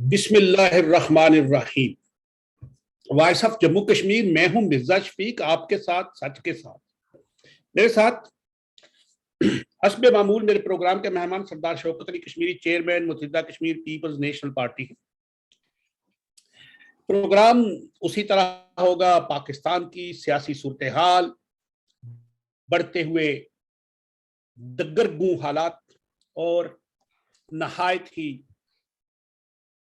بسم اللہ الرحمن الرحیم۔ وائس آف جموں کشمیر، میں ہوں مرزا شفیق، آپ کے ساتھ سچ کے ساتھ۔ میرے ساتھ حسب معمول میرے پروگرام کے مہمان سردار Shaukat Ali Kashmiri, chairman Muttahida Kashmir people's national party. Programme اسی طرح ہوگا، پاکستان کی سیاسی صورتحال، بڑھتے ہوئے دگرگوں حالات اور نہایت ہی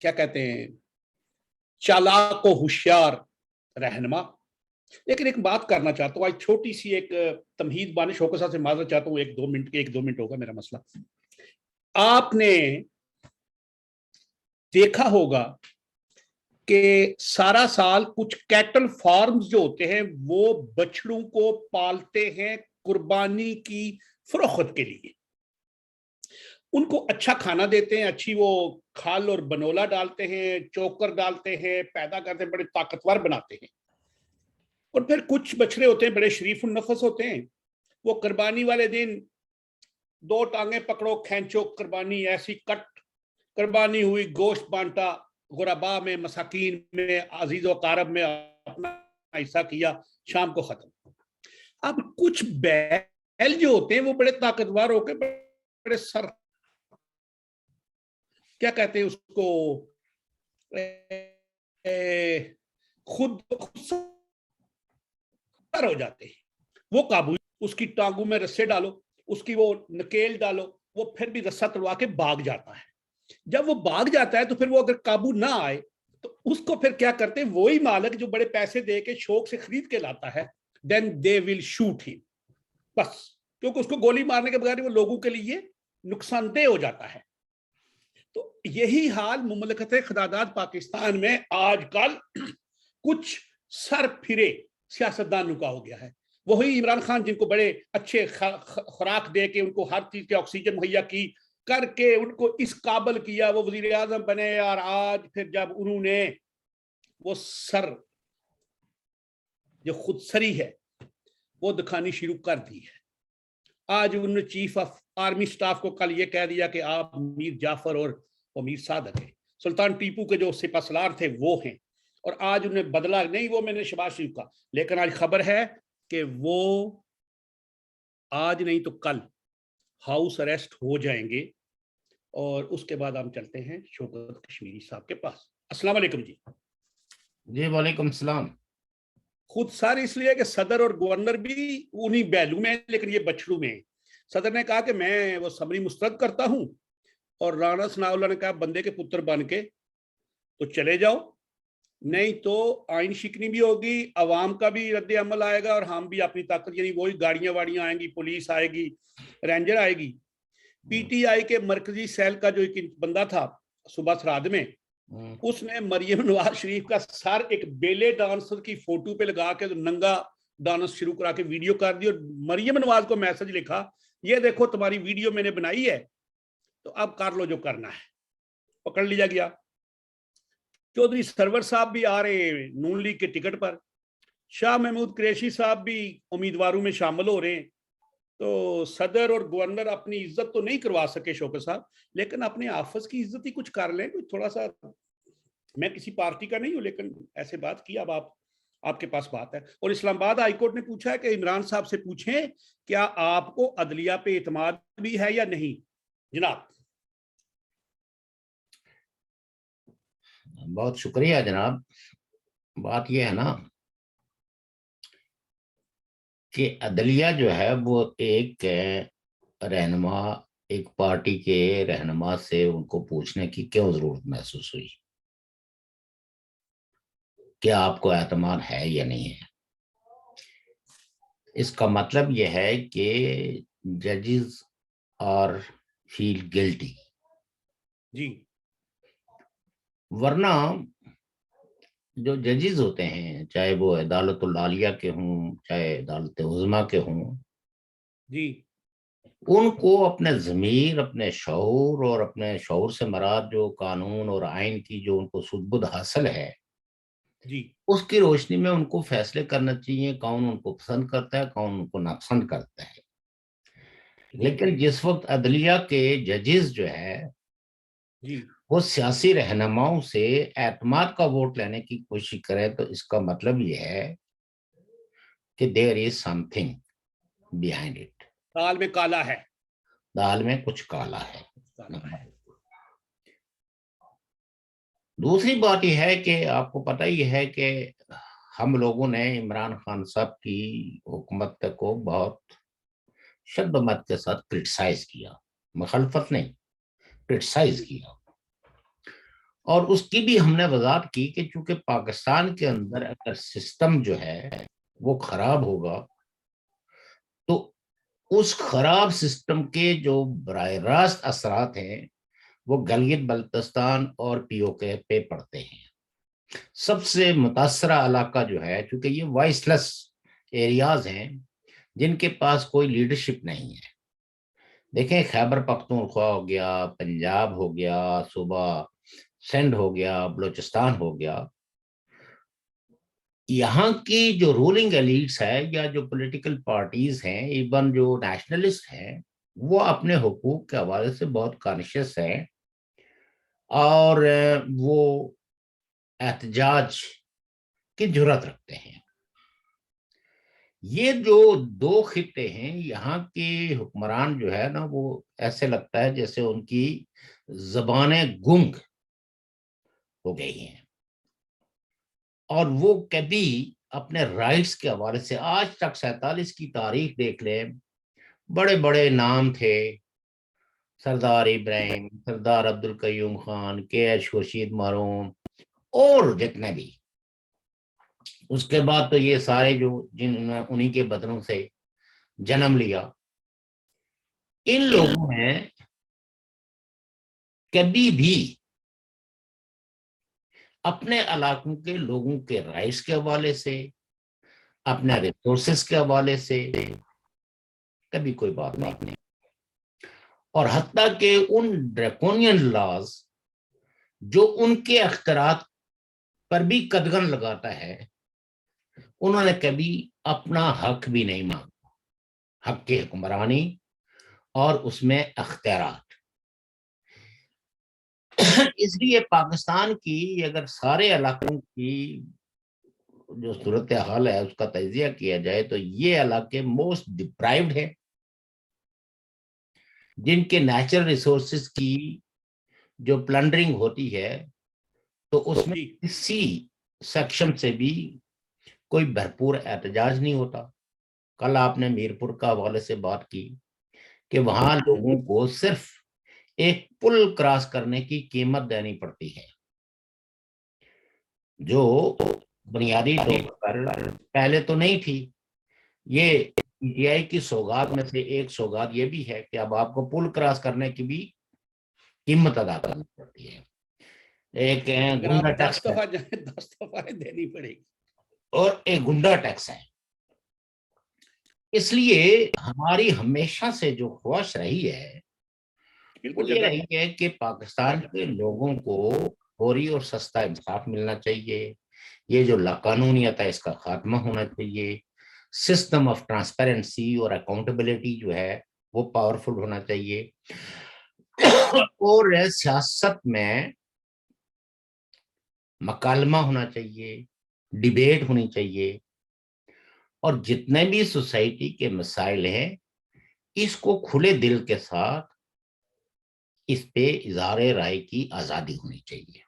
کیا کہتے ہیں چالاک و ہوشیار رہنما۔ لیکن ایک بات کرنا چاہتا ہوں، آج چھوٹی سی ایک تمہید بانی شوکت صاحب سے معذرت چاہتا ہوں، ایک دو منٹ ہوگا میرا مسئلہ۔ آپ نے دیکھا ہوگا کہ سارا سال کچھ کیٹل فارمز جو ہوتے ہیں وہ بچڑوں کو پالتے ہیں قربانی کی فروخت کے لیے، ان کو اچھا کھانا دیتے ہیں، اچھی وہ کھال اور بنولا ڈالتے ہیں، چوکر ڈالتے ہیں، پیدا کرتے ہیں، بڑے طاقتور بناتے ہیں۔ اور پھر کچھ بچڑے ہوتے ہیں بڑے شریف النفس ہوتے ہیں، وہ قربانی والے دن دو ٹانگیں پکڑو کھینچو، قربانی ایسی کٹ، قربانی ہوئی، گوشت بانٹا غربا میں، مساکین میں، عزیز و اقارب میں، اپنا حصہ کیا، شام کو ختم۔ اب کچھ بیل جو ہوتے ہیں وہ بڑے طاقتور ہو کے بڑے سر کیا کہتے ہیں اس کو خود سر ہو جاتے ہیں، وہ قابو، اس کی ٹانگوں میں رسے ڈالو، اس کی وہ نکیل ڈالو، وہ پھر بھی رسہ تڑوا کے بھاگ جاتا ہے۔ جب وہ بھاگ جاتا ہے تو پھر وہ اگر قابو نہ آئے تو اس کو پھر کیا کرتے ہیں وہی مالک جو بڑے پیسے دے کے شوق سے خرید کے لاتا ہے، then they will shoot him، بس، کیونکہ اس کو گولی مارنے کے بغیر وہ لوگوں کے لیے نقصان دہ ہو جاتا ہے۔ تو یہی حال مملکت خداداد پاکستان میں آج کل کچھ سر پھرے سیاستدانوں کا ہو گیا ہے۔ وہی عمران خان جن کو بڑے اچھے خوراک دے کے ان کو ہر چیز کے آکسیجن مہیا کی کر کے ان کو اس قابل کیا وہ وزیر اعظم بنے، اور آج پھر جب انہوں نے وہ سر جو خود سری ہے وہ دکھانی شروع کر دی ہے، آج انہوں نے چیف آف آرمی سٹاف کو کل یہ کہہ دیا کہ آپ میر جعفر اور میر صادق ہیں، سلطان ٹیپو کے جو سپہ سالار تھے وہ ہیں، اور آج انہیں بدلا نہیں، وہ میں نے شباز شریف کا، لیکن آج خبر ہے کہ وہ آج نہیں تو کل ہاؤس اریسٹ ہو جائیں گے۔ اور اس کے بعد ہم چلتے ہیں شوکت کشمیری صاحب کے پاس۔ السلام علیکم جی۔ جی وعلیکم السلام۔ خود سر اس لیے کہ صدر اور گورنر بھی انہی بیلو میں لیکن یہ بچڑوں میں ہیں۔ صدر نے کہا کہ میں وہ سمری مسترد کرتا ہوں، اور رانا ثناء اللہ نے کہا بندے کے پتر بن کے تو چلے جاؤ، نہیں تو آئین شکنی بھی ہوگی، عوام کا بھی رد عمل آئے گا، اور ہم بھی اپنی طاقت، یعنی وہی گاڑیاں واڑیاں آئیں گی، پولیس آئے گی، رینجر آئے گی۔ پی ٹی آئی کے مرکزی سیل کا جو ایک بندہ تھا صبح سراد میں، اس نے مریم نواز شریف کا سر ایک بیلے ڈانسر کی فوٹو پہ لگا کے ننگا ڈانس شروع کرا کے ویڈیو کر دی، اور مریم نواز کو میسج لکھا یہ دیکھو تمہاری ویڈیو میں نے بنائی ہے تو اب کر لو جو کرنا ہے۔ پکڑ لیا گیا۔ چودھری سرور صاحب بھی آ رہے ہیں نون لیگ کے ٹکٹ پر، شاہ محمود قریشی صاحب بھی امیدواروں میں شامل ہو رہے ہیں۔ تو صدر اور گورنر اپنی عزت تو نہیں کروا سکے شوکت صاحب، لیکن اپنے آفس کی عزت ہی کچھ کر لیں، کوئی تھوڑا سا، میں کسی پارٹی کا نہیں ہوں لیکن ایسے بات کی، اب آپ کے پاس بات ہے۔ اور اسلام آباد ہائی کورٹ نے پوچھا ہے کہ عمران صاحب سے پوچھیں کیا آپ کو عدلیہ پہ اعتماد بھی ہے یا نہیں جناب۔ بہت شکریہ جناب۔ بات یہ ہے نا کہ عدلیہ جو ہے وہ ایک رہنما، ایک پارٹی کے رہنما سے ان کو پوچھنے کی کیوں ضرورت محسوس ہوئی کہ آپ کو اعتماد ہے یا نہیں ہے؟ اس کا مطلب یہ ہے کہ ججز آر فیل گلٹی، جی، ورنہ جو ججز ہوتے ہیں چاہے وہ عدالت العالیہ کے ہوں چاہے عدالت عظمیٰ کے ہوں، جی، ان کو اپنے ضمیر، اپنے شعور، اور اپنے شعور سے مراد جو قانون اور آئین کی جو ان کو سدبد حاصل ہے، جی، اس کی روشنی میں ان کو فیصلے کرنا چاہیے کون ان کو پسند کرتا ہے کون ان کو ناپسند کرتا ہے۔ جی، لیکن جس وقت عدلیہ کے ججز جو ہے جی وہ سیاسی رہنماؤں سے اعتماد کا ووٹ لینے کی کوشش کرے تو اس کا مطلب یہ ہے کہ دیر از سم تھنگ بیہائنڈ اٹ، دال میں کالا ہے. دال میں کچھ کالا ہے. کالا ہے. دوسری بات یہ ہے کہ آپ کو پتہ ہی ہے کہ ہم لوگوں نے عمران خان صاحب کی حکومت کو بہت شد مت کے ساتھ کرٹیسائز کیا، مخالفت نہیں، کرٹیسائز کیا. اور اس کی بھی ہم نے وضاحت کی کہ چونکہ پاکستان کے اندر اگر سسٹم جو ہے وہ خراب ہوگا تو اس خراب سسٹم کے جو براہ راست اثرات ہیں وہ گلگت بلتستان اور پی او کے پہ پڑتے ہیں. سب سے متاثرہ علاقہ جو ہے، چونکہ یہ وائس لیس ایریاز ہیں جن کے پاس کوئی لیڈرشپ نہیں ہے. دیکھیں خیبر پختونخوا ہو گیا، پنجاب ہو گیا، صوبہ سندھ ہو گیا، بلوچستان ہو گیا، یہاں کی جو رولنگ ایلیٹس ہے یا جو پولیٹیکل پارٹیز ہیں، ایون جو نیشنلسٹ ہیں، وہ اپنے حقوق کے حوالے سے بہت کانشیس ہیں اور وہ احتجاج کی جرات رکھتے ہیں. یہ جو دو خطے ہیں یہاں کے حکمران جو ہے نا، وہ ایسے لگتا ہے جیسے ان کی زبانیں گنگ ہو گئی ہیں اور وہ کبھی اپنے رائٹس کے حوالے سے، آج تک 47 کی تاریخ دیکھ لیں، بڑے بڑے نام تھے، سردار ابراہیم، سردار عبدالقیوم خان، کے ایچ خورشید محروم اور جتنے بھی. اس کے بعد تو یہ سارے جو جنہوں نے انہی کے بدنوں سے جنم لیا، ان لوگوں نے کبھی بھی اپنے علاقوں کے لوگوں کے رائٹس کے حوالے سے، اپنے ریسورسز کے حوالے سے کبھی کوئی بات نہیں. اور حتیٰ کہ ان ڈریکونین لاز جو ان کے اختیارات پر بھی قدغن لگاتا ہے، انہوں نے کبھی اپنا حق بھی نہیں مانگا، حق کی حکمرانی اور اس میں اختیارات. اس لیے پاکستان کی اگر سارے علاقوں کی جو صورتحال ہے اس کا تجزیہ کیا جائے تو یہ علاقے موسٹ ڈپرائیوڈ ہیں، جن کے نیچرل ریسورسز کی جو پلنڈرنگ ہوتی ہے تو اس میں کسی سیکشن سے بھی کوئی بھرپور احتجاج نہیں ہوتا. کل آپ نے میرپور کا حوالے سے بات کی کہ وہاں لوگوں کو صرف ایک پل کراس کرنے کی قیمت دینی پڑتی ہے، جو بنیادی طور پر پہلے تو نہیں تھی. یہ پی ٹی آئی کی سوگات میں سے ایک سوگات یہ بھی ہے کہ اب آپ کو پل کراس کرنے کی بھی قیمت ادا کرنی پڑتی ہے. ایک گنڈا ٹیکس 10 دفعہ جائیں 10 دفعہ دینی پڑے گی اور ایک گنڈا ٹیکس ہے. اس لیے ہماری ہمیشہ سے جو خواہش رہی ہے وہ یہ رہی ہے کہ پاکستان کے لوگوں کو فوری اور سستا انصاف ملنا چاہیے. یہ جو لاقانونیت ہے اس کا خاتمہ ہونا چاہیے. سسٹم آف ٹرانسپیرنسی اور اکاؤنٹیبلٹی جو ہے وہ پاورفل ہونا چاہیے. اور سیاست میں مکالمہ ہونا چاہیے، ڈیبیٹ ہونی چاہیے، اور جتنے بھی سوسائٹی کے مسائل ہیں اس کو کھلے دل کے ساتھ اس پہ اظہار رائے کی آزادی ہونی چاہیے.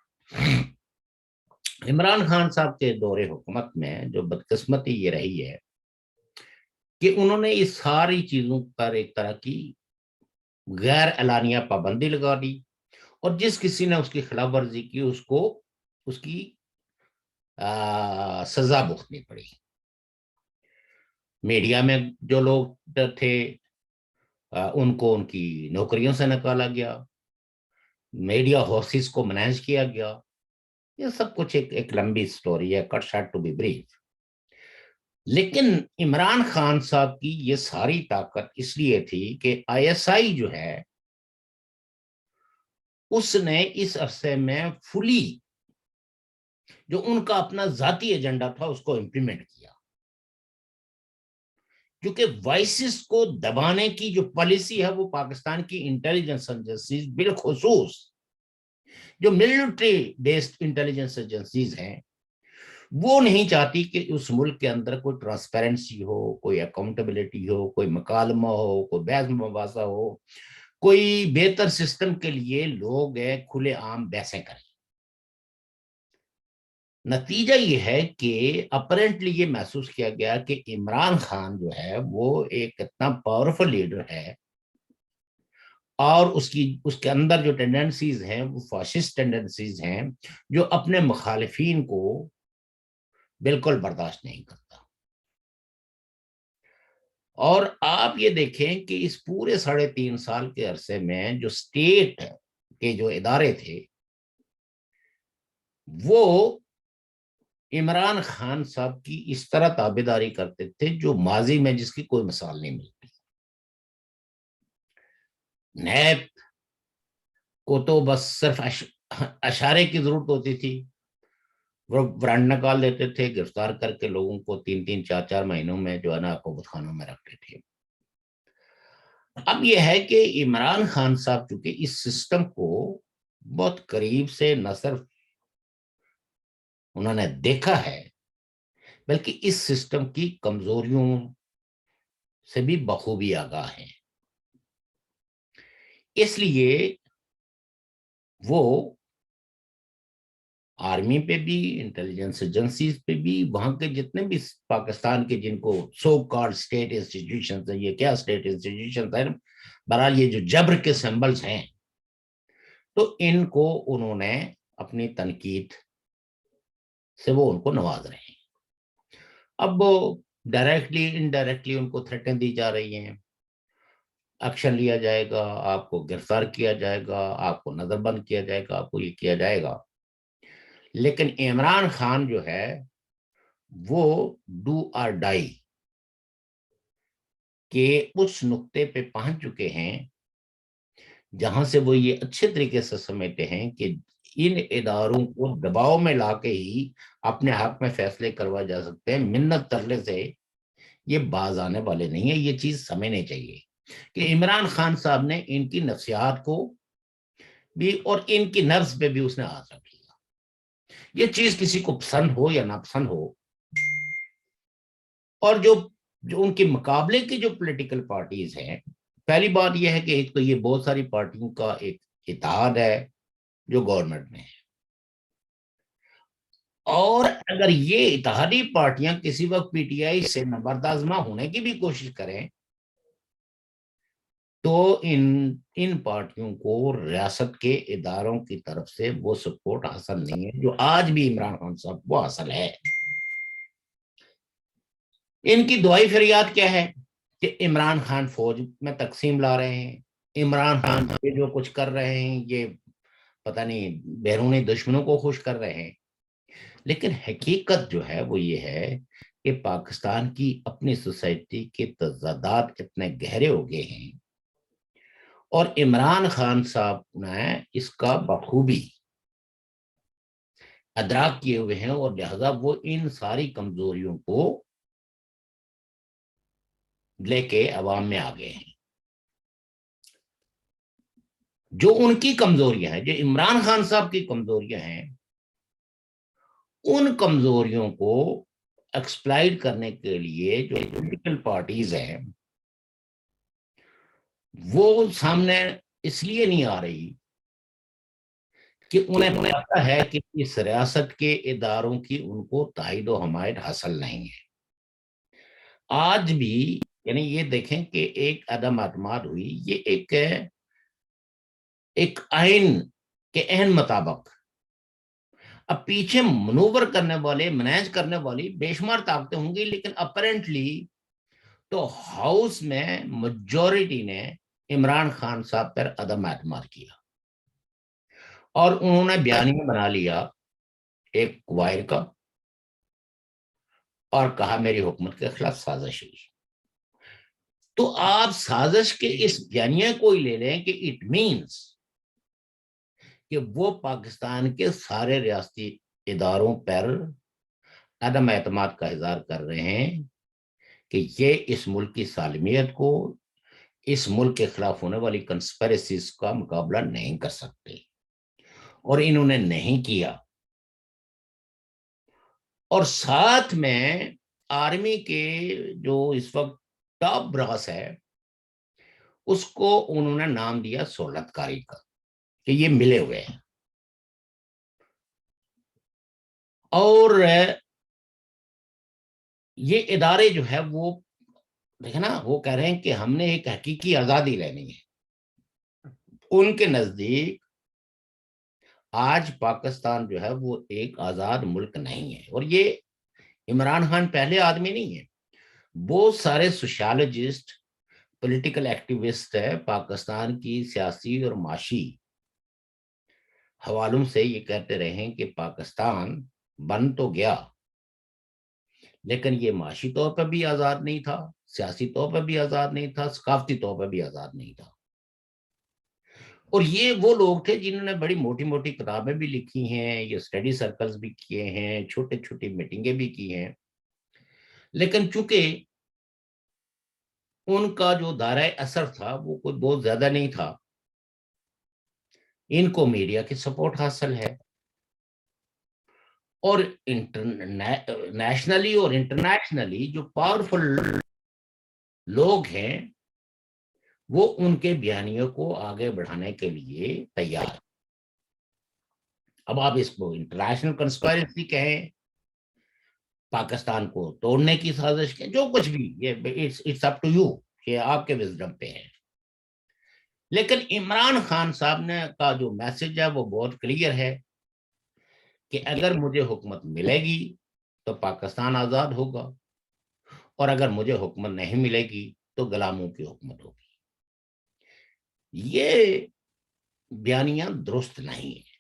عمران خان صاحب کے دور حکومت میں جو بدقسمتی یہ رہی ہے کہ انہوں نے اس ساری چیزوں پر ایک طرح کی غیر اعلانیہ پابندی لگا دی اور جس کسی نے اس کی خلاف ورزی کی اس کو اس کی سزا بھگتنی پڑی. میڈیا میں جو لوگ تھے ان کو ان کی نوکریوں سے نکالا گیا، میڈیا ہاؤسز کو مینیج کیا گیا. یہ سب کچھ ایک لمبی سٹوری ہے، کٹ شارٹ ٹو بی بریف. لیکن عمران خان صاحب کی یہ ساری طاقت اس لیے تھی کہ آئی ایس آئی جو ہے اس نے اس عرصے میں فلی جو ان کا اپنا ذاتی ایجنڈا تھا اس کو امپلیمنٹ کیا، کیونکہ وائسز کو دبانے کی جو پالیسی ہے وہ پاکستان کی انٹیلیجنس ایجنسیز بالخصوص جو ملٹری بیسڈ انٹیلیجنس ایجنسیز ہیں وہ نہیں چاہتی کہ اس ملک کے اندر کوئی ٹرانسپیرنسی ہو، کوئی اکاؤنٹیبلٹی ہو، کوئی مکالمہ ہو، کوئی بحث مباحثہ ہو، کوئی بہتر سسٹم کے لیے لوگ کھلے عام بحثیں کریں۔ نتیجہ یہ ہے کہ اپرنٹلی یہ محسوس کیا گیا کہ عمران خان جو ہے وہ ایک اتنا پاورفل لیڈر ہے، اور اس کے اندر جو ٹینڈنسیز ہیں وہ فاشسٹ ٹینڈنسیز ہیں، جو اپنے مخالفین کو بالکل برداشت نہیں کرتا۔ اور آپ یہ دیکھیں کہ اس پورے 3.5 سال کے عرصے میں جو اسٹیٹ کے جو ادارے تھے وہ عمران خان صاحب کی اس طرح تابعداری کرتے تھے جو ماضی میں جس کی کوئی مثال نہیں ملتی۔ نیب کو تو بس صرف اشارے کی ضرورت ہوتی تھی، وہ وارنٹ نکال دیتے تھے، گرفتار کر کے لوگوں کو 3-4 مہینوں میں جو ہے نا حکومت خانوں میں رکھتے تھے۔ اب یہ ہے کہ عمران خان صاحب چونکہ اس سسٹم کو بہت قریب سے نہ صرف انہوں نے دیکھا ہے بلکہ اس سسٹم کی کمزوریوں سے بھی بخوبی آگاہ ہیں، اس لیے وہ آرمی پہ بھی، انٹیلیجنس ایجنسیز پہ بھی، وہاں کے جتنے بھی پاکستان کے جن کو سو کالڈ اسٹیٹ انسٹیٹیوشنز ہیں، یہ کیا اسٹیٹ انسٹیٹیوشنز ہیں، بہرحال یہ جو جبر کے سمبلز ہیں، تو ان کو انہوں نے اپنی تنقید سے وہ ان کو نواز رہے ہیں۔ اب ڈائریکٹلی انڈائریکٹلی ان کو تھریٹیں دی جا رہی ہیں، ایکشن لیا جائے گا، آپ کو گرفتار کیا جائے گا، آپ کو نظر بند کیا جائے گا، آپ کو یہ کیا جائے گا۔ لیکن عمران خان جو ہے وہ ڈو اور ڈائی کہ اس نقطے پہ پہنچ چکے ہیں جہاں سے وہ یہ اچھے طریقے سے سمجھتے ہیں کہ ان اداروں کو دباؤ میں لا کے ہی اپنے حق میں فیصلے کروا جا سکتے ہیں، منت ترلے سے یہ باز آنے والے نہیں ہیں۔ یہ چیز سمجھنے چاہیے کہ عمران خان صاحب نے ان کی نفسیات کو بھی اور ان کی نفس پہ بھی اس نے ہاتھ رکھ لیا۔ یہ چیز کسی کو پسند ہو یا ناپسند ہو، اور جو ان کے مقابلے کی جو پولیٹیکل پارٹیز ہیں، پہلی بات یہ ہے کہ ایک تو یہ بہت ساری پارٹیوں کا ایک اتحاد ہے جو گورنمنٹ میں ہے، اور اگر یہ اتحادی پارٹیاں کسی وقت پی ٹی آئی سے نبرد آزما ہونے کی بھی کوشش کریں تو ان پارٹیوں کو ریاست کے اداروں کی طرف سے وہ سپورٹ حاصل نہیں ہے جو آج بھی عمران خان صاحب وہ حاصل ہے۔ ان کی دعائی فریاد کیا ہے کہ عمران خان فوج میں تقسیم لا رہے ہیں، عمران خان یہ جو کچھ کر رہے ہیں یہ پتہ نہیں بیرونی دشمنوں کو خوش کر رہے ہیں۔ لیکن حقیقت جو ہے وہ یہ ہے کہ پاکستان کی اپنی سوسائٹی کے تضادات اتنے گہرے ہو گئے ہیں، اور عمران خان صاحب نے اس کا بخوبی ادراک کیے ہوئے ہیں، اور لہذا وہ ان ساری کمزوریوں کو لے کے عوام میں آ گئے ہیں۔ جو ان کی کمزوریاں ہیں، جو عمران خان صاحب کی کمزوریاں ہیں، ان کمزوریوں کو ایکسپلائٹ کرنے کے لیے جو پولیٹیکل پارٹیز ہیں وہ سامنے اس لیے نہیں آ رہی کہ انہیں پتا ہے کہ اس ریاست کے اداروں کی ان کو تائید و حمایت حاصل نہیں ہے۔ آج بھی یعنی یہ دیکھیں کہ ایک عدم اعتماد ہوئی، یہ ایک آئین کے عین مطابق اب پیچھے منور کرنے والے، مینیج کرنے والی بے شمار طاقتیں ہوں گی، لیکن اپرنٹلی تو ہاؤس میں میجورٹی نے عمران خان صاحب پر عدم اعتماد کیا، اور انہوں نے بیانیہ بنا لیا ایک وائر کا، اور کہا میری حکومت کے خلاف سازش ہوئی۔ تو آپ سازش کے اس بیانیہ کو ہی لے لیں کہ اٹ مینس کہ وہ پاکستان کے سارے ریاستی اداروں پر عدم اعتماد کا اظہار کر رہے ہیں کہ یہ اس ملک کی سالمیت کو، اس ملک کے خلاف ہونے والی کنسپیریسیز کا مقابلہ نہیں کر سکتے۔ اور انہوں نے نہیں کیا. اور ساتھ میں آرمی کے جو اس وقت ٹاپ براس ہے اس کو انہوں نے نام دیا سہولت کاری کا کہ یہ ملے ہوئے ہیں. اور یہ ادارے جو ہے وہ دیکھیں نا وہ کہہ رہے ہیں کہ ہم نے ایک حقیقی آزادی لینی ہے. ان کے نزدیک آج پاکستان جو ہے وہ ایک آزاد ملک نہیں ہے. اور یہ عمران خان پہلے آدمی نہیں ہے. بہت سارے سوشالوجسٹ پولیٹیکل ایکٹیوسٹ ہے پاکستان کی سیاسی اور معاشی حوالوں سے یہ کہتے رہے ہیں کہ پاکستان بن تو گیا لیکن یہ معاشی طور پر بھی آزاد نہیں تھا, سیاسی طور پر بھی آزاد نہیں تھا, ثقافتی طور پر بھی آزاد نہیں تھا. اور یہ وہ لوگ تھے جنہوں نے بڑی موٹی موٹی کتابیں بھی لکھی ہیں, یہ اسٹڈی سرکلز بھی کیے ہیں, چھوٹے چھوٹی میٹنگیں بھی کی ہیں. لیکن چونکہ ان کا جو دائرہ اثر تھا وہ کوئی بہت زیادہ نہیں تھا, ان کو میڈیا کی سپورٹ حاصل ہے اور نیشنلی اور انٹرنیشنلی جو پاورفل لوگ ہیں وہ ان کے بیانیوں کو آگے بڑھانے کے لیے تیار. اب آپ اس کو انٹرنیشنل کنسپائرسی کہیں, پاکستان کو توڑنے کی سازش کہیں, جو کچھ بھی, یہ اٹس اپ ٹو یو, یہ آپ کے وزڈم پہ ہے. لیکن عمران خان صاحب نے کا جو میسج ہے وہ بہت کلیئر ہے کہ اگر مجھے حکومت ملے گی تو پاکستان آزاد ہوگا, اور اگر مجھے حکومت نہیں ملے گی تو غلاموں کی حکومت ہوگی. یہ بیانیہ درست نہیں ہے,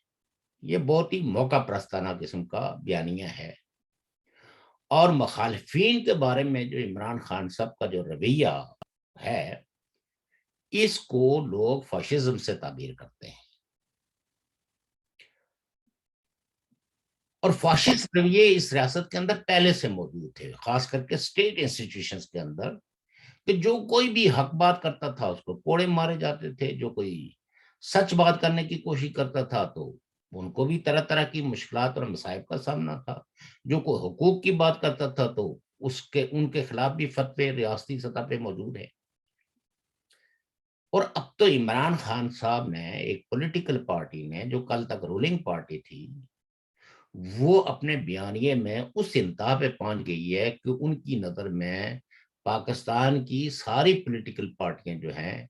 یہ بہت ہی موقع پرستانہ قسم کا بیانیہ ہے. اور مخالفین کے بارے میں جو عمران خان صاحب کا جو رویہ ہے اس کو لوگ فاشزم سے تعبیر کرتے ہیں. اور فاشسٹ رویے اس ریاست کے اندر پہلے سے موجود تھے, خاص کر کے اسٹیٹ انسٹیٹیوشنز کے اندر, کہ جو کوئی بھی حق بات کرتا تھا اس کو کوڑے مارے جاتے تھے, جو کوئی سچ بات کرنے کی کوشش کرتا تھا تو ان کو بھی طرح طرح کی مشکلات اور مصائب کا سامنا تھا, جو کوئی حقوق کی بات کرتا تھا تو ان کے خلاف بھی فتوے ریاستی سطح پہ موجود ہے. اور اب تو عمران خان صاحب نے ایک پولیٹیکل پارٹی نے جو کل تک رولنگ پارٹی تھی وہ اپنے بیانیے میں اس انتہا پہ پہنچ گئی ہے کہ ان کی نظر میں پاکستان کی ساری پولیٹیکل پارٹیاں جو ہیں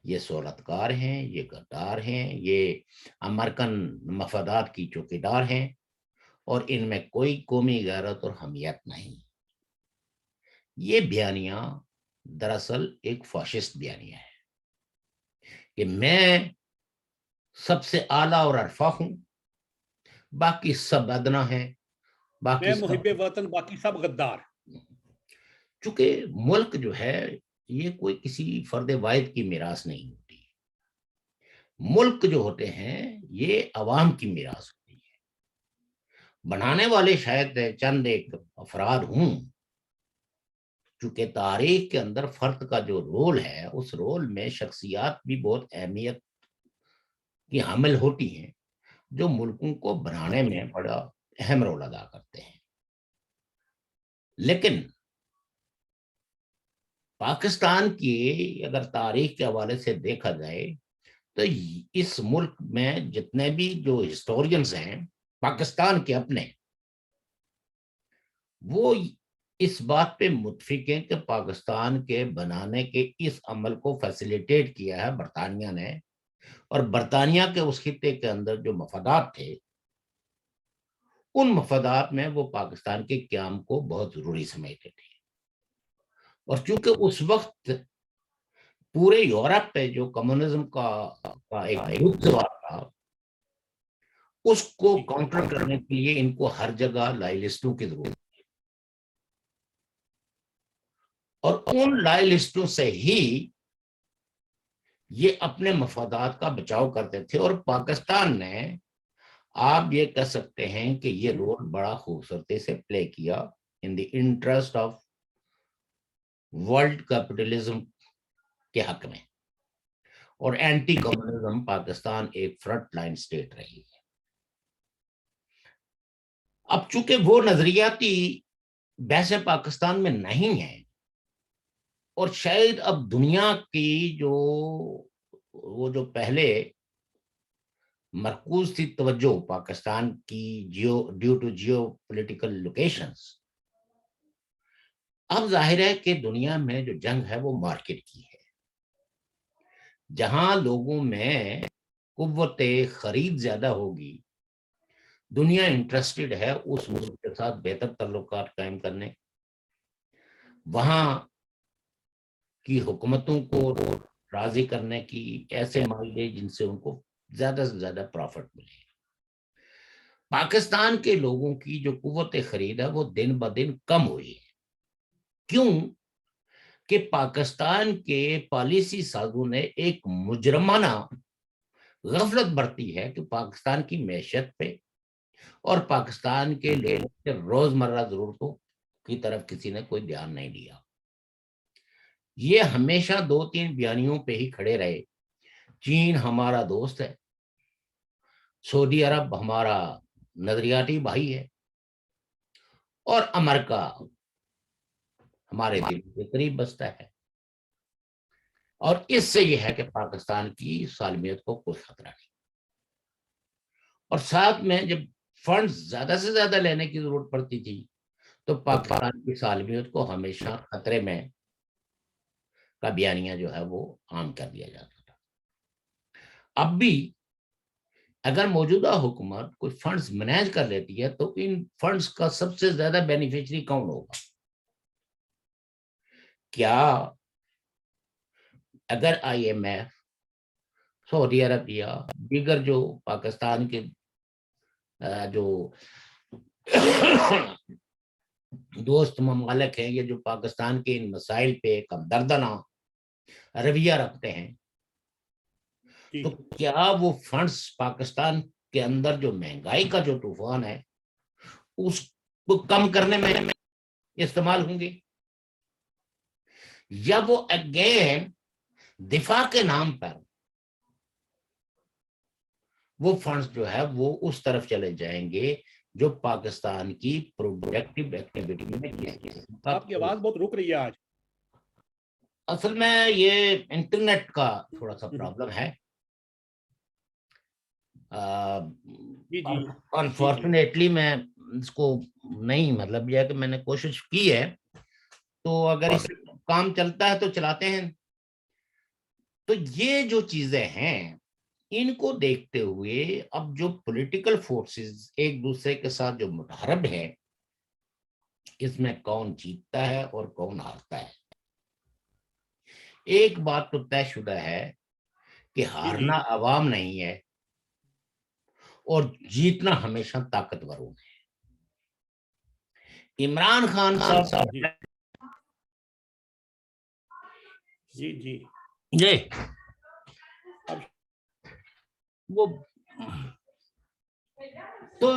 یہ سہولتکار ہیں, یہ غدار ہیں, یہ امریکن مفادات کی چوکیدار ہیں, اور ان میں کوئی قومی غیرت اور حمیت نہیں. یہ بیانیہ دراصل ایک فاشسٹ بیانیہ ہے کہ میں سب سے اعلیٰ اور عرفہ ہوں, باقی سب ادنا ہے, باقی میں سب محب وطن باقی سب غدار. چونکہ ملک جو ہے یہ کوئی کسی فرد واحد کی میراث نہیں ہوتی, ملک جو ہوتے ہیں یہ عوام کی میراث ہوتی ہے. بنانے والے شاید چند ایک افراد ہوں, چونکہ تاریخ کے اندر فرد کا جو رول ہے اس رول میں شخصیات بھی بہت اہمیت کی حامل ہوتی ہیں جو ملکوں کو بنانے میں بڑا اہم رول ادا کرتے ہیں. لیکن پاکستان کی اگر تاریخ کے حوالے سے دیکھا جائے تو اس ملک میں جتنے بھی جو ہسٹورینز ہیں پاکستان کے اپنے, وہ اس بات پہ متفق ہیں کہ پاکستان کے بنانے کے اس عمل کو فیسیلیٹیٹ کیا ہے برطانیہ نے, اور برطانیہ کے اس خطے کے اندر جو مفادات تھے ان مفادات میں وہ پاکستان کے قیام کو بہت ضروری سمجھتے تھے. اور چونکہ اس وقت پورے یورپ پہ جو کمیونزم کا ایک یوتھ تھا اس کو کاؤنٹر کرنے کے لیے ان کو ہر جگہ لائلسٹوں کی ضرورت تھی, اور ان لائلسٹوں سے ہی یہ اپنے مفادات کا بچاؤ کرتے تھے. اور پاکستان نے آپ یہ کہہ سکتے ہیں کہ یہ رول بڑا خوبصورتی سے پلے کیا in the interest of world capitalism کے حق میں. اور اینٹی کمیونزم پاکستان ایک فرنٹ لائن اسٹیٹ رہی ہے. اب چونکہ وہ نظریاتی بحث پاکستان میں نہیں ہے اور شاید اب دنیا کی جو پہلے مرکوز تھی توجہ پاکستان کی due to geopolitical locations, اب ظاہر ہے کہ دنیا میں جو جنگ ہے وہ مارکیٹ کی ہے. جہاں لوگوں میں قوت خرید زیادہ ہوگی، دنیا انٹرسٹڈ ہے اس ملک کے ساتھ بہتر تعلقات قائم کرنے، وہاں کی حکومتوں کو راضی کرنے کی ایسے معاہدے جن سے ان کو زیادہ سے زیادہ پروفٹ ملے. پاکستان کے لوگوں کی جو قوت خرید ہے وہ دن بدن کم ہوئی ہے. کیوں کہ پاکستان کے پالیسی سازوں نے ایک مجرمانہ غفلت برتی ہے کہ پاکستان کی معیشت پہ اور پاکستان کے لوگوں کے روزمرہ ضرورتوں کی طرف کسی نے کوئی دھیان نہیں دیا. یہ ہمیشہ 2-3 بیانیوں پہ ہی کھڑے رہے. چین ہمارا دوست ہے، سعودی عرب ہمارا نظریاتی بھائی ہے، اور امریکہ ہمارے دل کے قریب بستا ہے. اور اس سے یہ ہے کہ پاکستان کی سالمیت کو کوئی خطرہ نہیں. اور ساتھ میں جب فنڈ زیادہ سے زیادہ لینے کی ضرورت پڑتی تھی تو پاکستان کی سالمیت کو ہمیشہ خطرے میں کا بیانیہ جو ہے وہ عام کر دیا جاتا تھا. اب بھی اگر موجودہ حکومت کوئی فنڈز مینیج کر لیتی ہے تو ان فنڈز کا سب سے زیادہ بینیفیشری کون ہوگا؟ کیا اگر آئی ایم ایف، سعودی عرب یا دیگر جو پاکستان کے جو دوست ممالک ہیں، یہ جو پاکستان کے ان مسائل پہ ایک ہمدردانہ رویہ رکھتے ہیں، تو کیا وہ فنڈز پاکستان کے اندر جو مہنگائی کا جو طوفان ہے اس کو کم کرنے میں استعمال ہوں گے، یا وہ اگین دفاع کے نام پر وہ فنڈز جو ہے وہ اس طرف چلے جائیں گے جو پاکستان کی پروڈکٹیو ایکٹیویٹی میں کیا؟ آپ کی آواز بہت رک رہی ہے آج. اصل میں یہ انٹرنیٹ کا تھوڑا سا پرابلم ہے. انفارچونیٹلی میں اس کو نہیں، مطلب یہ ہے کہ میں نے کوشش کی ہے، تو اگر اس کام چلتا ہے تو چلاتے ہیں. تو یہ جو چیزیں ہیں ان کو دیکھتے ہوئے اب جو پولیٹیکل فورسز ایک دوسرے کے ساتھ جو متحرب ہے، اس میں کون جیتتا ہے اور کون ہارتا ہے. ایک بات تو طے شدہ ہے کہ ہارنا عوام نہیں ہے اور جیتنا ہمیشہ طاقتوروں ہے. عمران خان صاحب جی وہ تو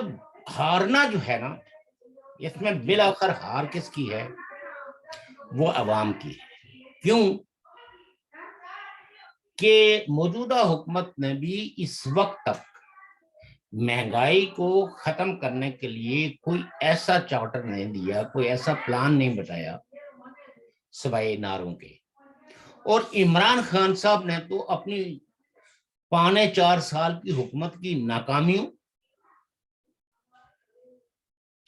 ہارنا جو ہے نا، اس میں بالآخر ہار کس کی ہے؟ وہ عوام کی ہے. کیوں کہ موجودہ حکومت نے بھی اس وقت تک مہنگائی کو ختم کرنے کے لیے کوئی ایسا چارٹر نہیں دیا، کوئی ایسا پلان نہیں بتایا سوائے نعروں کے. اور عمران خان صاحب نے تو اپنی 4.25 سال کی حکومت کی ناکامیوں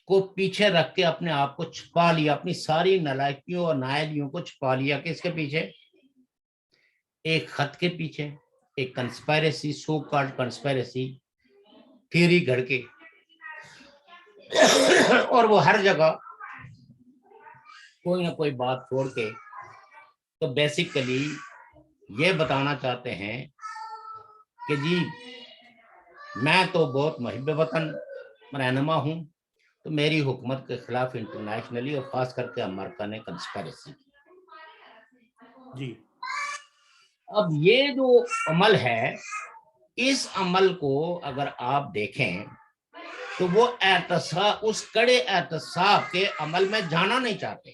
کو پیچھے رکھ کے اپنے آپ کو چھپا لیا، اپنی ساری نالائکیوں اور نااہلیوں کو چھپا لیا. کس کے پیچھے؟ ایک خط کے پیچھے، ایک conspiracy, so called conspiracy theory گھڑ کے، اور وہ ہر جگہ کوئی نہ کوئی بات چھوڑ کے تو بیسیکلی یہ بتانا چاہتے ہیں کہ جی میں تو بہت محب وطن رہنما ہوں، تو میری حکومت کے خلاف انٹرنیشنلی اور خاص کر کے امریکہ نے کنسپیریسی کی. جی اب یہ جو عمل ہے، اس عمل کو اگر آپ دیکھیں تو وہ احتساب، اس کڑے احتساب کے عمل میں جانا نہیں چاہتے.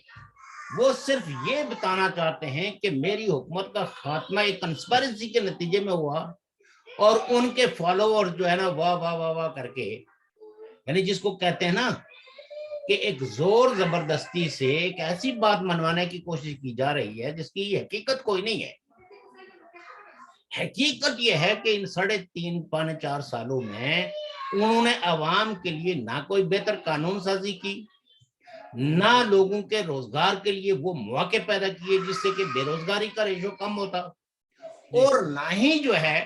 وہ صرف یہ بتانا چاہتے ہیں کہ میری حکومت کا خاتمہ ایک کنسپیرسی کے نتیجے میں ہوا اور ان کے فالوور جو ہے نا واہ واہ واہ واہ کر کے، یعنی جس کو کہتے ہیں نا کہ ایک زور زبردستی سے ایک ایسی بات منوانے کی کوشش کی جا رہی ہے جس کی حقیقت کوئی نہیں ہے۔ حقیقت یہ ہے کہ ان 3.5-4 سالوں میں انہوں نے عوام کے لیے نہ کوئی بہتر قانون سازی کی، نہ لوگوں کے روزگار کے لیے وہ مواقع پیدا کیے جس سے کہ بے روزگاری کا ریشو کم ہوتا، اور نہ ہی جو ہے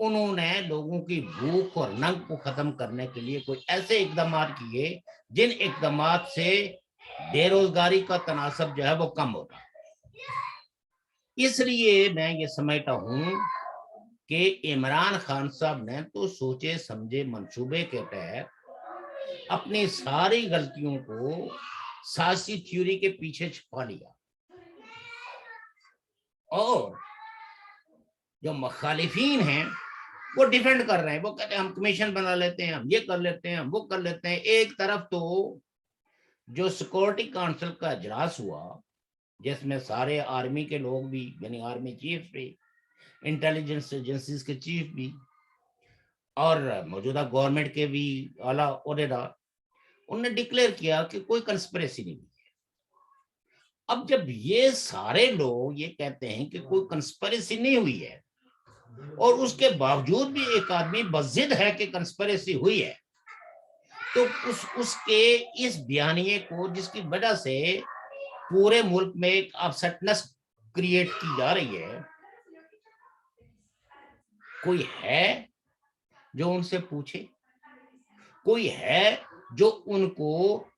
انہوں نے لوگوں کی بھوک اور ننگ کو ختم کرنے کے لیے کوئی ایسے اقدامات کیے جن اقدامات سے بے روزگاری کا تناسب جو ہے وہ کم ہوتا۔ اس لیے میں یہ سمجھتا ہوں کہ عمران خان صاحب نے تو سوچے سمجھے منصوبے کے تحت اپنی ساری غلطیوں کو سیاسی تھیوری کے پیچھے چھپا لیا، اور جو مخالفین ہیں وہ ڈیفینڈ کر رہے ہیں، وہ کہتے ہیں ہم کمیشن بنا لیتے ہیں، ہم یہ کر لیتے ہیں، ہم وہ کر لیتے ہیں۔ ایک طرف تو جو سیکورٹی کونسل کا اجلاس ہوا جس میں سارے آرمی کے لوگ بھی، یعنی آرمی چیف بھی، انٹیلیجنس ایجنسیز کے چیف بھی، اور موجودہ گورنمنٹ کے بھی اعلیٰ عہدیدار، انہوں نے ڈکلیئر کیا کہ کوئی کنسپریسی نہیں ہوئی ہے۔ اب جب یہ سارے لوگ یہ کہتے ہیں کہ کوئی کنسپریسی نہیں ہوئی ہے اور اس کے باوجود بھی ایک آدمی بضد ہے کہ کنسپریسی ہوئی ہے، تو اس کے اس بیانیے کو، جس کی وجہ سے پورے ملک میں ایک اپسٹنس کریٹ کی جا رہی ہے، کوئی ہے جو ان سے پوچھے؟ کوئی ہے جو ان کو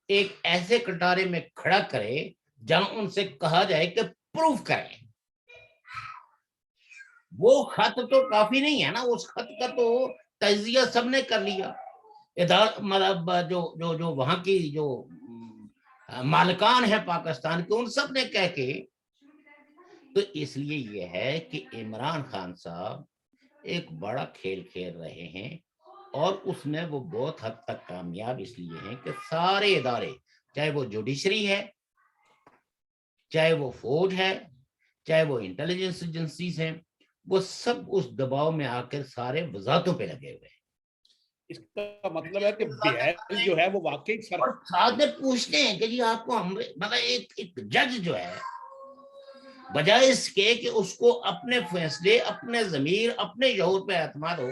ایک ایسے کٹارے میں کھڑا کرے جہاں ان سے کہا جائے کہ پروف کریں؟ وہ خط تو کافی نہیں ہے نا، اس خط کا تو تجزیہ سب نے کر لیا، مطلب جو وہاں کی جو مالکان ہیں پاکستان کے، ان سب نے کہہ کے۔ تو اس لیے یہ ہے کہ عمران خان صاحب ایک بڑا کھیل کھیل رہے ہیں، اور اس میں وہ بہت حد تک کامیاب اس لیے ہیں کہ سارے ادارے، چاہے وہ جوڈیشری ہے، چاہے وہ فوج ہے، چاہے وہ انٹیلیجنس ایجنسیز ہیں، وہ سب اس دباؤ میں آ کر سارے وزارتوں پہ لگے ہوئے ہیں۔ اس کا مطلب ہے کہ بحال جو ہے وہ واقعی اور ساتھ میں پوچھتے ہیں کہ جی آپ کو ہم، مطلب ایک جج جو ہے، بجائے اس کے کہ اس کو اپنے فیصلے، اپنے ضمیر، اپنے شعور پہ اعتماد ہو،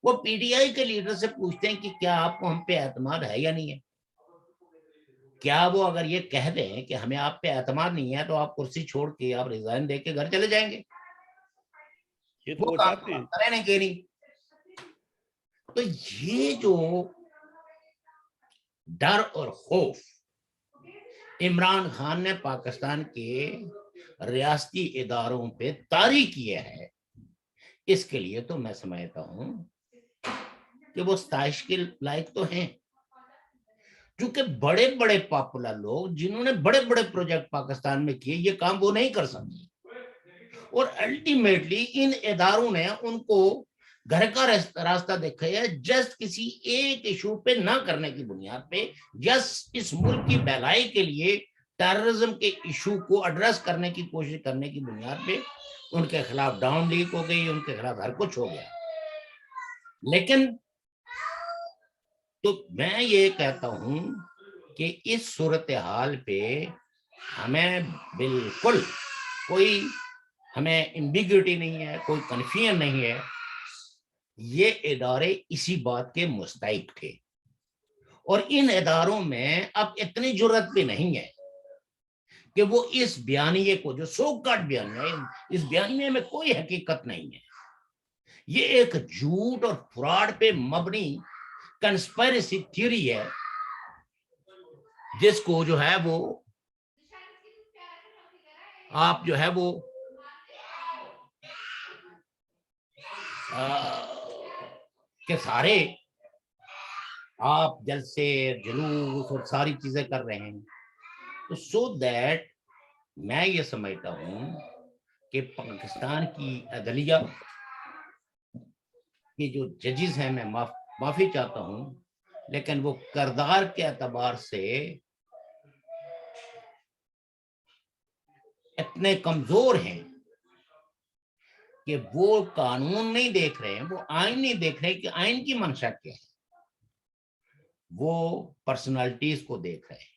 وہ پی ٹی آئی کے لیڈر سے پوچھتے ہیں کہ کیا آپ کو ہم پہ اعتماد ہے یا نہیں ہے؟ کیا وہ اگر یہ کہہ دیں کہ ہمیں آپ پہ اعتماد نہیں ہے تو آپ کرسی چھوڑ کے، آپ ریزائن دے کے گھر چلے جائیں گے؟ یہ تو وہ وہ کام چاہتے ہیں۔ کریں نہیں کہ نہیں؟ تو یہ جو ڈر اور خوف عمران خان نے پاکستان کے ریاستی اداروں پہ طاری کیا ہے، اس کے لیے تو میں سمجھتا ہوں کہ وہ ستائش کے لائق تو ہیں، کیونکہ بڑے بڑے پاپولر لوگ جنہوں نے بڑے بڑے پروجیکٹ پاکستان میں کیے، یہ کام وہ نہیں کر سکتے، اور الٹیمیٹلی ان اداروں نے ان کو گھر کا راستہ دکھایا جسٹ کسی ایک ایشو پہ نہ کرنے کی بنیاد پہ، جسٹ اس ملک کی بھلائی کے لیے ٹیررزم کے ایشو کو ایڈریس کرنے کی کوشش کرنے کی بنیاد پہ ان کے خلاف ڈاؤن لیک ہو گئی، ان کے خلاف ہر کچھ ہو گیا۔ لیکن تو میں یہ کہتا ہوں کہ اس صورتحال پہ ہمیں بالکل کوئی، ہمیں ایمبیگوٹی نہیں ہے، کوئی کنفیوژن نہیں ہے، یہ ادارے اسی بات کے مستحق تھے، اور ان اداروں میں اب اتنی جرت بھی نہیں ہے کہ وہ اس بیانیے کو، جو سو کٹ بیانیہ ہے، اس بیانیے میں کوئی حقیقت نہیں ہے، یہ ایک جھوٹ اور فراڈ پہ مبنی کنسپیریسی تھیوری ہے، جس کو جو ہے وہ آپ جو ہے وہ کہ سارے آپ جلسے، جلوس اور ساری چیزیں کر رہے ہیں، تو سو دیٹ میں یہ سمجھتا ہوں کہ پاکستان کی عدلیہ کی جو ججز ہیں، میں معافی چاہتا ہوں، لیکن وہ کردار کے اعتبار سے اتنے کمزور ہیں کہ وہ قانون نہیں دیکھ رہے ہیں, وہ آئین نہیں دیکھ رہے کہ آئین کی منشا کیا ہے, وہ پرسنالٹیز کو دیکھ رہے ہیں.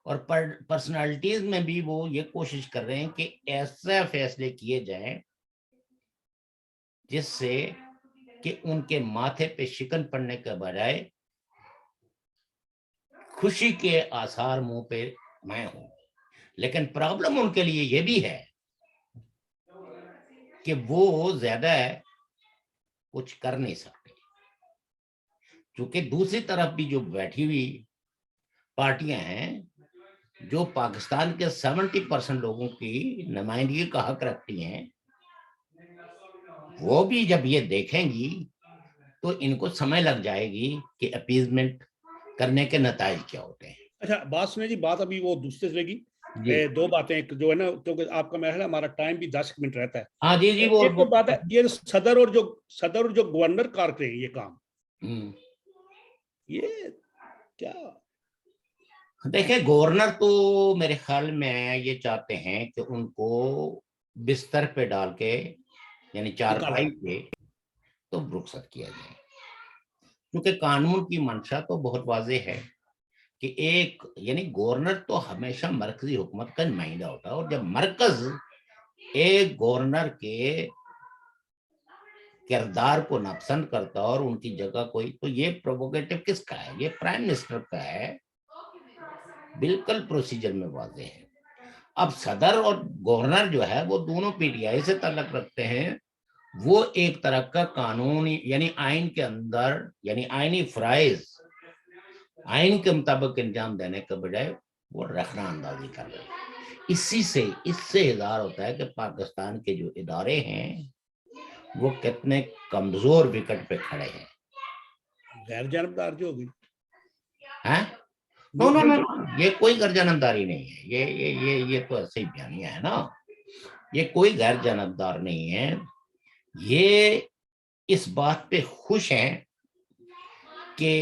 اور پرسنالٹیز میں بھی وہ یہ کوشش کر رہے ہیں کہ ایسے فیصلے کیے جائیں جس سے کہ ان کے ماتھے پہ شکن پڑنے کے بجائے خوشی کے آثار منہ پہ میں ہوں. لیکن پرابلم ان کے لیے یہ بھی ہے کہ وہ زیادہ کچھ کر نہیں سکتے, کیونکہ دوسری طرف بھی جو بیٹھی ہوئی پارٹیاں ہیں جو پاکستان کے 70% لوگوں کی نمائندگی کا حق رکھتی ہیں, وہ بھی جب یہ دیکھیں گی تو ان کو سمجھ لگ جائے گی کہ اپیزمنٹ کرنے کے نتائج کیا ہوتے ہیں. اچھا بات سنیں جی, بات ابھی وہ دوسرے سے لگی. جی دو باتیں, ایک جو ہے نا, کیونکہ آپ کا محل ہے, ہمارا ٹائم بھی 10 منٹ رہتا ہے. ہاں جی جی. ایک تو بات ہے یہ صدر اور جو گورنر کر رہے ہیں یہ کام, یہ کیا دیکھیں گورنر تو میرے خیال میں یہ چاہتے ہیں کہ ان کو بستر پہ ڈال کے یعنی چارپائی پہ تو رخصت کیا جائے, کیونکہ قانون کی منشا تو بہت واضح ہے کہ ایک یعنی گورنر تو ہمیشہ مرکزی حکومت کا نمائندہ ہوتا ہے, اور جب مرکز ایک گورنر کے کردار کو ناپسند کرتا اور ان کی جگہ کوئی, تو یہ پروووکیٹو کس کا ہے؟ یہ پرائم منسٹر کا ہے, بالکل پروسیجر میں واضح ہے. اب صدر اور گورنر جو ہے وہ دونوں پی ٹی آئی سے تعلق رکھتے ہیں, وہ ایک طرح کا قانونی یعنی آئین کے اندر یعنی آئینی فرائض آئین کے مطابق انجام دینے کے بجائے وہ رخنہ اندازی کر رہے ہیں. اس سے اظہار ہوتا ہے کہ پاکستان کے جو ادارے ہیں وہ کتنے کمزور وکٹ پہ کھڑے ہیں. غیر جانبدار جو ہوگی یہ کوئی غیر جانبداری نہیں ہے, یہ تو ایسے ہی بیانیہ ہے نا, یہ کوئی غیر جانبدار نہیں ہے. یہ اس بات پہ خوش ہیں کہ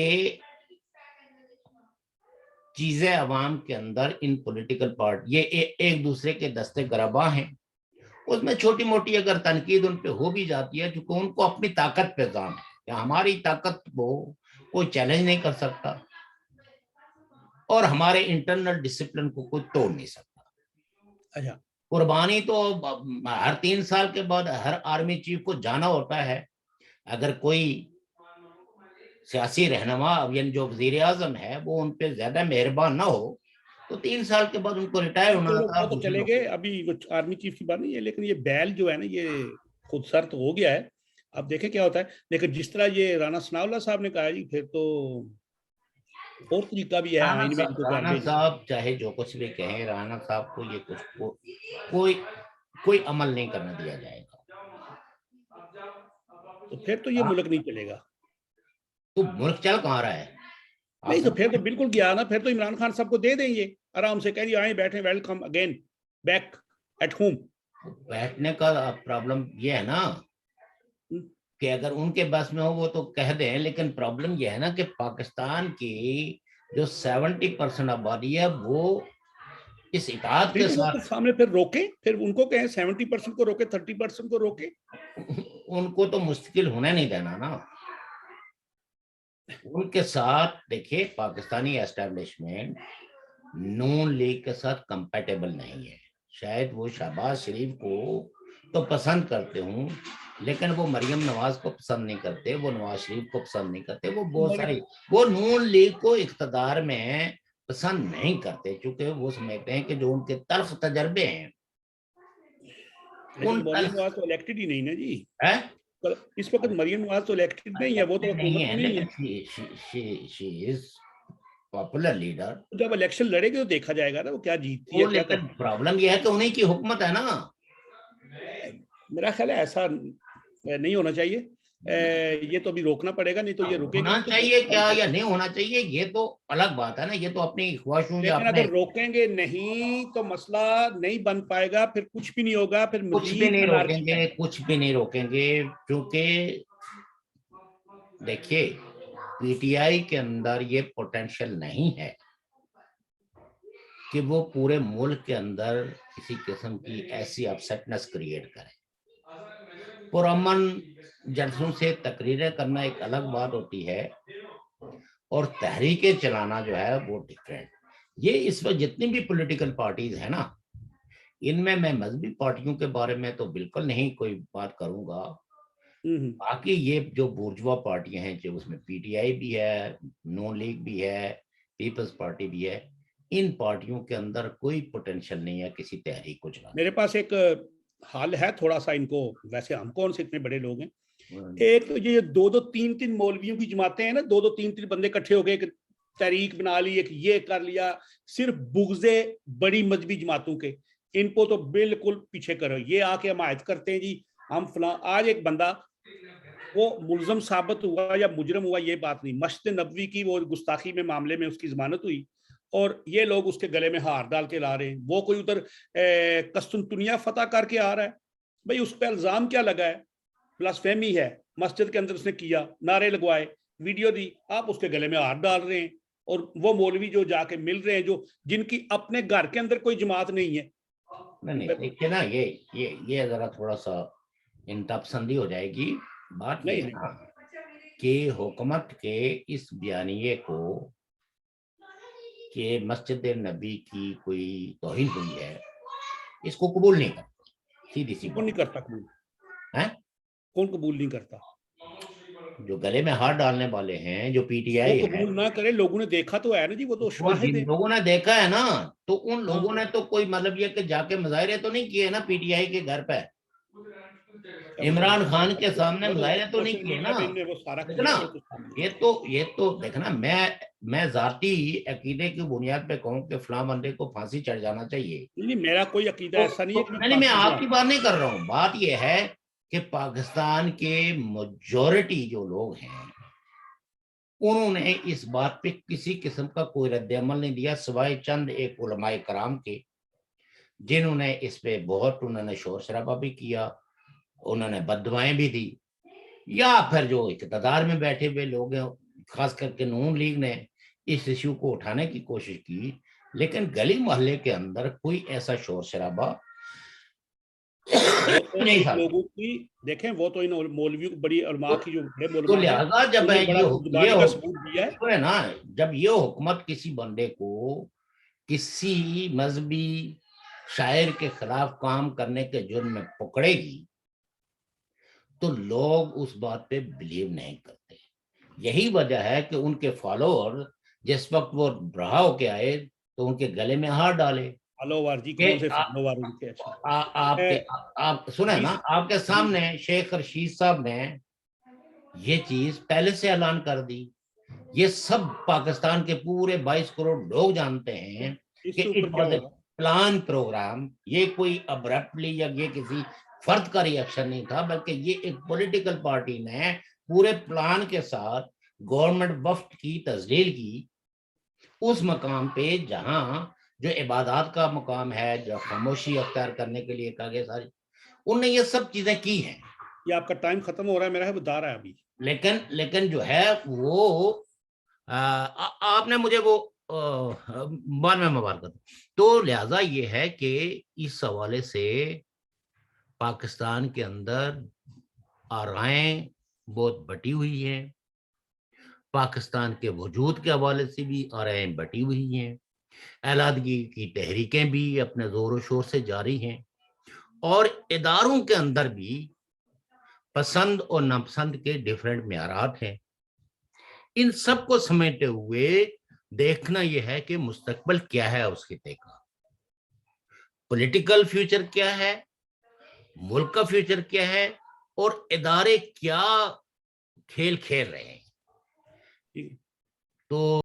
چیزیں عوام کے اندر ان پولیٹیکل پارٹی یہ ایک دوسرے کے دستے گرباں ہیں, اس میں چھوٹی موٹی اگر تنقید ان پہ ہو بھی جاتی ہے کیونکہ ان کو اپنی طاقت پہ ذہن ہے کہ ہماری طاقت کو کوئی چیلنج نہیں کر سکتا اور ہمارے انٹرنل ڈسپلن کو کوئی توڑ نہیں سکتا. اچھا قربانی تو ہر 3 سال کے بعد ہر آرمی چیف کو جانا ہوتا ہے. اگر کوئی سیاسی رہنما یعنی جو وزیر اعظم ہے وہ ان پہ زیادہ مہربان نہ ہو تو 3 سال کے بعد ان کو ریٹائر ہونا وہ تو چلے گئے, ابھی وہ آرمی چیف کی بات نہیں ہے, لیکن یہ بیل جو ہے نا یہ خود سر تو ہو گیا ہے, اب دیکھیں کیا ہوتا ہے. لیکن جس طرح یہ رانا ثناء اللہ صاحب نے کہا جی, پھر تو اور طریقہ بھی ہے آئین میں ان کو رانا صاحب چاہے جو کچھ بھی کہیں, رانا صاحب کو یہ کچھ کوئی عمل نہیں کرنے دیا جائے گا, تو پھر تو یہ ملک نہیں چلے گا. تو ملک چل کہاں رہا ہے؟ نہیں تو پھر تو بالکل گیا نا, پھر تو عمران خان صاحب کو دے دیں گے آرام سے, کہہ آئیں بیٹھیں, welcome again back at home. بیٹھنے کا پرابلم یہ ہے نا کہ اگر ان کے بس میں ہو وہ تو کہہ دیں, لیکن پرابلم یہ ہے نا کہ پاکستان کی جو 70% آبادی ہے وہ اس اطاعت کے ساتھ سامنے پھر روکیں, پھر ان کو کہیں 70% کو روکے, 30% کو روکے, ان کو تو مستقل ہونے نہیں دینا نا. ان کے ساتھ دیکھیں پاکستانی اسٹیبلشمنٹ نون لیگ کے ساتھ کمپیٹیبل نہیں ہے. شاید وہ شہباز شریف کو تو پسند کرتے ہوں لیکن وہ مریم نواز کو پسند نہیں کرتے, وہ نواز شریف کو پسند نہیں کرتے, وہ بہت ساری وہ نون لیگ کو اقتدار میں پسند نہیں کرتے چونکہ وہ سمجھتے ہیں کہ جو ان کے تلخ تجربے ہیں. مریم نواز تو الیکٹڈ ہی نہیں نا جی, اس وقت مریم نواز تو الیکٹڈ نہیں ہے, وہ تو حکومت میں نہیں ہے. پاپولر لیڈر جب الیکشن لڑے گی تو دیکھا جائے گا نا وہ کیا جیتتی ہے, کیا لیکن پرابلم یہ ہے کہ انہیں کی حکومت ہے نا. میرا خیال ہے ایسا نہیں ہونا چاہیے, یہ تو ابھی روکنا پڑے گا, نہیں تو یہ رکے گی. ہونا چاہیے کیا یا نہیں ہونا چاہیے یہ تو الگ بات ہے نا, یہ تو اپنی خواہشوں لیکن اگر روکیں گے نہیں تو مسئلہ نہیں بن پائے گا, پھر کچھ بھی نہیں ہوگا, پھر کچھ بھی نہیں روکیں گے, کچھ بھی نہیں روکیں گے. کیونکہ دیکھیے پی ٹی آئی کے اندر یہ پوٹینشیل نہیں ہے کہ وہ پورے ملک کے اندر کسی قسم کی ایسی اپسیٹنس کریٹ کرے. پرامن جلسوں سے تقریریں کرنا ایک الگ بات ہوتی ہے اور تحریکیں چلانا جو ہے وہ ڈفرینٹ. یہ اس وقت جتنی بھی پولیٹیکل پارٹیز ہیں نا, ان میں مذہبی پارٹیوں کے بارے میں تو بالکل نہیں کوئی بات کروں گا. باقی یہ جو بورجوا پارٹیاں ہیں, جو اس میں پی ٹی آئی بھی ہے, نون لیگ بھی ہے, پیپلز پارٹی بھی ہے, ان پارٹیوں کے اندر کوئی پوٹینشیل نہیں ہے کسی تحریک کو چلانے. میرے پاس ایک حال ہے تھوڑا سا ان کو, ویسے ہم کون سے اتنے بڑے لوگ ہیں. ایک تو یہ دو تین مولویوں کی جماعتیں ہیں نا, دو تین بندے اکٹھے ہو گئے, ایک تحریک بنا لی, ایک یہ کر لیا, صرف بغضے بڑی مذہبی جماعتوں کے, ان کو تو بالکل پیچھے کرو. یہ آ کے حمایت کرتے ہیں جی ہم فلاں. آج ایک بندہ وہ ملزم ثابت ہوا یا مجرم ہوا یہ بات نہیں, مسجد نبوی کی وہ گستاخی میں معاملے میں اس کی ضمانت ہوئی اور یہ لوگ اس کے گلے میں ہار ڈال کے لا رہے ہیں. وہ کوئی ادھر قسطنطنیہ فتح کر کے آ رہا ہے, بھئی اس پہ الزام کیا لگا ہے؟ بلاسفیمی ہے, مسجد کے اندر اس نے کیا, نعرے لگوائے, ویڈیو دی, آپ اس کے گلے میں ہار ڈال رہے ہیں. اور وہ مولوی جو جا کے مل رہے ہیں, جو جن کی اپنے گھر کے اندر کوئی جماعت نہیں ہے. نہیں دیکھیے نا, یہ ذرا تھوڑا سا انتہا پسندی ہو جائے گی. بات یہ ہے کہ حکومت کے اس بیانیے کو کہ مسجد نبی کی کوئی توہین ہوئی ہے, اس کو قبول نہیں کرتا. سیدھی سی کون نہیں کرتا قبول؟ کون قبول نہیں کرتا؟ جو گلے میں ہاتھ ڈالنے والے ہیں, جو پی ٹی آئی وہ قبول نہ کرے, لوگوں نے دیکھا تو ہے نا جی, وہ تو شواہد ہیں. لوگوں نے دیکھا ہے نا, تو ان لوگوں نے تو کوئی مطلب یہ کہ جا کے مظاہرے تو نہیں کیے نا پی ٹی آئی کے گھر پہ, عمران خان کے سامنے مظاہرے تو نہیں کیے نا. یہ تو دیکھنا, میں ذاتی عقیدے کی بنیاد پہ کہوں کہ فلاں بندے کو پھانسی چڑھ جانا چاہیے. میرا کوئی عقیدہ ایسا نہیں ہے. نہیں, میں آپ کی بات نہیں کر رہا ہوں. بات یہ ہے کہ پاکستان کے میجورٹی جو لوگ ہیں انہوں نے اس بات پہ کسی قسم کا کوئی رد عمل نہیں دیا, سوائے چند ایک علماء کرام کے, جنہوں نے اس پہ بہت انہوں نے شور شرابہ بھی کیا, انہوں نے بد دعائیں بھی دی, یا پھر جو اقتدار میں بیٹھے ہوئے لوگ ہیں, خاص کر کے نون لیگ نے اس ایشو کو اٹھانے کی کوشش کی. لیکن گلی محلے کے اندر کوئی ایسا شور شرابہ نہیں تھا. لوگوں کی دیکھیں, وہ تو ان مولویوں بڑی علماء کی جو بڑے تو مولوی ہیں, لہذا جب یہ نا, جب یہ حکومت کسی بندے کو کسی مذہبی شاعر کے خلاف کام کرنے کے جرم میں پکڑے گی تو لوگ اس بات پہ بلیو نہیں کرتے. یہی وجہ ہے کہ ان کے فالوور جس وقت وہ رہا ہو کے آئے تو ان کے گلے میں ہاتھ ڈالے. آپ سنیں نا, آپ کے سامنے شیخ رشید صاحب نے یہ چیز پہلے سے اعلان کر دی. یہ سب پاکستان کے پورے 22 کروڑ لوگ جانتے ہیں کہ پلان پروگرام, یہ کوئی ابرپٹلی یا یہ کسی فرد کا ریئیکشن نہیں تھا, بلکہ یہ ایک پولیٹیکل پارٹی نے پورے پلان کے ساتھ گورنمنٹ وفد کی تسجیل کی اس مقام پہ جہاں جو عبادات کا مقام ہے, جو خاموشی اختیار کرنے کے لیے کہا گیا, ساری انہوں نے یہ سب چیزیں کی ہیں. یہ آپ کا ٹائم ختم ہو رہا ہے, میرا ہے بتا رہا ہے ابھی. لیکن جو ہے وہ آپ نے مجھے وہ بعد میں بات کرتا. تو لہذا یہ ہے کہ اس حوالے سے پاکستان کے اندر آرائیں بہت بٹی ہوئی ہیں, پاکستان کے وجود کے حوالے سے بھی آرائیں بٹی ہوئی ہیں, علیحدگی کی تحریکیں بھی اپنے زور و شور سے جاری ہیں, اور اداروں کے اندر بھی پسند اور ناپسند کے ڈیفرنٹ معیارات ہیں. ان سب کو سمیٹے ہوئے دیکھنا یہ ہے کہ مستقبل کیا ہے اس خطے کا, پولیٹیکل فیوچر کیا ہے, ملک کا فیوچر کیا ہے, اور ادارے کیا کھیل کھیل رہے ہیں. تو